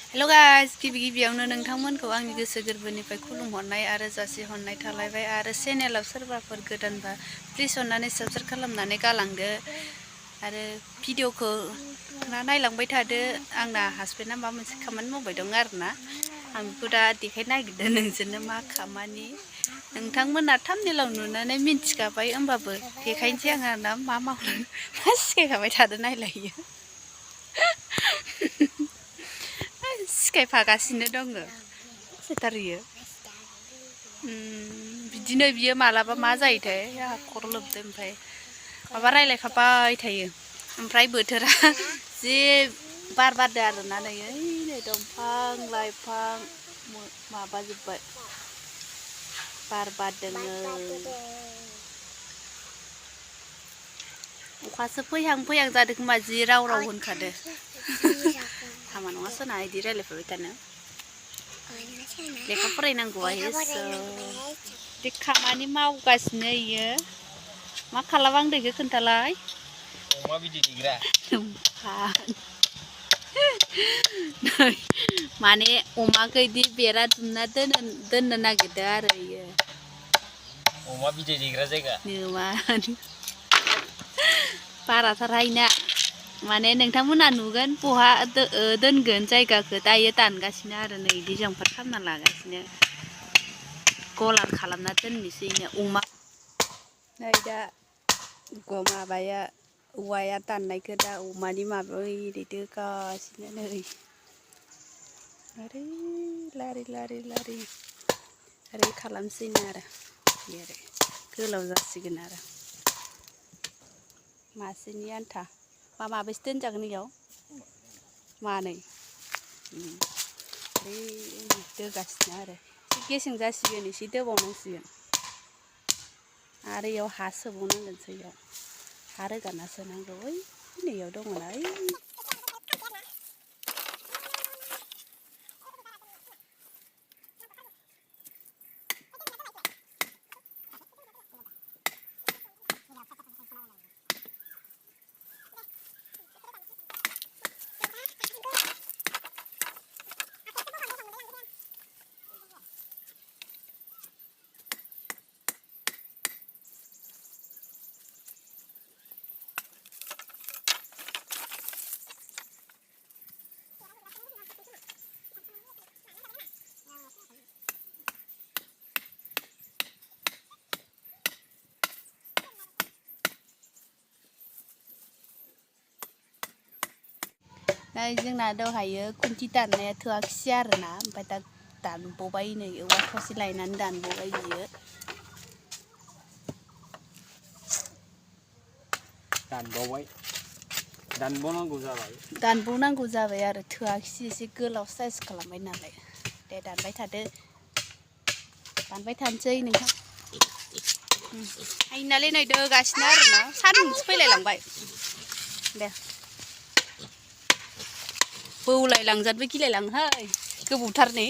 Hello guys गिबियावनो नोंथांमोनखौ आंनि गोसो गोरबोनिफ्राय खुलुमहरनाय आरो जासिहरनाय थालायबाय आरो चेनेलाव सोरबाफोर गोदानबा प्लिज अननानै साबस्क्राइब खालामनानै गालांदो आरो भिडिअखौ नायलांबाय थादो। आंना हासबेन्डआ माबा मोनसे खामानि मावबाय दं आरोना आं बेखौ दा देखायनो नागिरदों नोंसोरनो मा खामानि नोंथांमोना थाम्बनेलाव नुनानै मिन्थिखाबाय होमबाबो देखायनोसै आं आरोना मा मावनो मा सिखायखाबाय थादो नायलायो सिखायफागासिनो दङ सेटारियो बिदिनो बियो मालाबा मा जायोथाय आंहा खर' लोबदों ओमफ्राय माबा रायलायखाबाय थायो ओमफ्राय बोथोरा जि बार बारदों आरोना नै दंफां लाइफां माबाजोब्बाय बार बारदों अखासो फैहां जादों खोमा जि राव होनखादो हामा नङा सोना इदि रायलायफाबाय थानो लेखा फरायनांगौआ बे खामानि मावगासिनो इयो मा खालामहांदों इखो खोन्थालाय अमा बिदै दैग्रा माने अमाखौ इदि बेरा दुमना दोननो नागिरदों आरो इयो अमा बिदै दैग्रा जायगा बाराथारहायना माने नोंथांमोना नुगोन बहा दोनगोन जायगाखौ दायो दानगासिनो आरो नै इदि जंफार खालामना लागासिनो गलार खालामना दोननोसैनो अमा नै दा माबाया औवाया दाननायखौ दा अमानि माबायाव ओरै दोगासिनो नै ओरै लारि ओरै खालामसैनो आरो ओरै गोलाव जासिगोन आरो मासेनि आन्था माबेसे दोनजागोन इयाव मानै ओरै दोगासिनो आरो एसे गेसें जासिगोन एसे दोबावनांसिगोन आरो इयाव हा सोबावनांगोनसो इयाव हा रोगाना सोनांगौ ओइ नैयाव दङना ओइ जोंना दहायो खुन्थि दाननाया थोआखिसै आरोना ओमफ्राय दा दानबावबाय नै औवा थसे लायनानै दानबावबाय बियो दानबावनांगौ जाबाय आरो थोआखिसै एसे गोलाव साइज खालामबाय नालाय दे दानबाय थादो दानबाय थानोसै नोंथां आइनालाय नै दोगासिनो आरोना सान्दुंसो फैलायलांबाय दे बौलायलांजानोबो गिलायलाङोहाय गोबौथार नै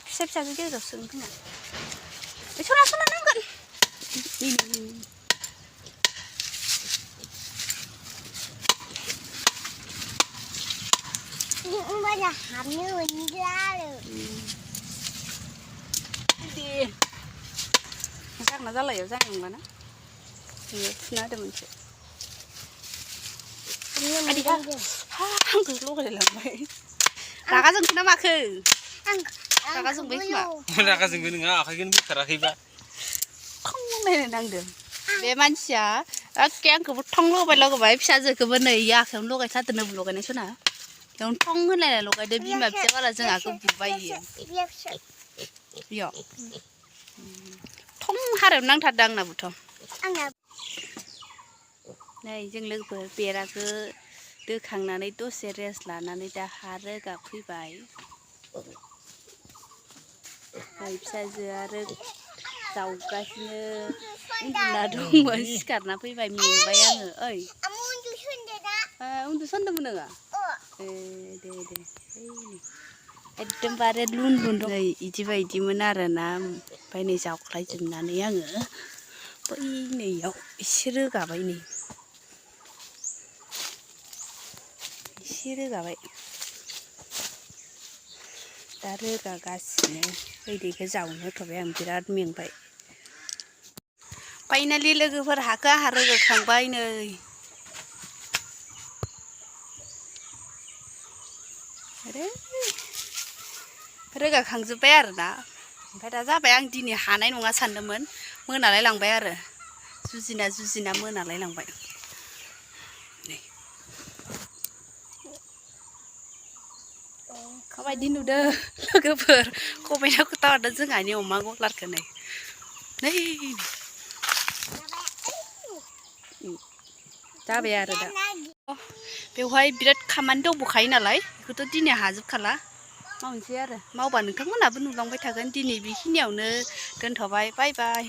फिसा फिसाखौ गेजेराव सोगोन खोमा सना नांगोन हाबनो मोनदों आरो दे जागोना जालायाव जानाय नंलाना बेयाव थुना होदो मोनसे आंखौ लगायलायलांबाय रागा जोंखो ना माखो रागा जोंबाय खोमा रागा जोंगो नोङा आखाइखौनो बोखाराखैबा नायनो नांदों बे मानसिया एखे आंखौबो थं लगायबाय फिसाजोखौबो नै आखायावनो लगायथारदों लगायनाय सना बेयावनो थं होनलायना लगायदो बिमा फिसा बाला जोंहाखौ बुबाय इयो थं हारायाव नांथारदों आंनाबोथ' नै जों लोगोफोर बेराखौ दोखांनानै दसे रेस्ट लानानै दा हा रोगा फैबाय फिसाजो आरो जावगासिनो उन्दुना दंमोन सिखारना फैबाय मेंबाय आङो ओइ उन्दुसनदोंमोन नोङो दे एकदमबारे लुन दं इदि बायदिमोन आरोना ओमफ्राय नै जावख्लायजोबनानै आङो बै नैयाव एसे रोगाबाय नै एसे रोगाबाय दा रोगागासिनो दैखौ जावनो होथ'बाय आं बिराद मेंबाय फाइनालि लोगोफोर हाखौ आंहा रोगाखांबाय नै रोगाखांजोब्बाय आरोना ओमफ्राय दा जाबाय आं दिनै हानाय नङा सानदोंमोन मोनालाय लांबाय आरो जुजिना मोनालाय लांबाय माबायदि नुदों लोगोफोर खबाइना खोथा हरदों जोंहानि अमा गलारखौ नै जाबाय आरो दा बेवहाय बिराद खामानि दंबोखायो नालाय बेखौथ' दिनै हाजोबखाला मावनोसै आरो मावबा नोंथांमोनहाबो नुलांबाय थागोन दिनै बेखिनियावनो दोनथ'बाय बाय बाय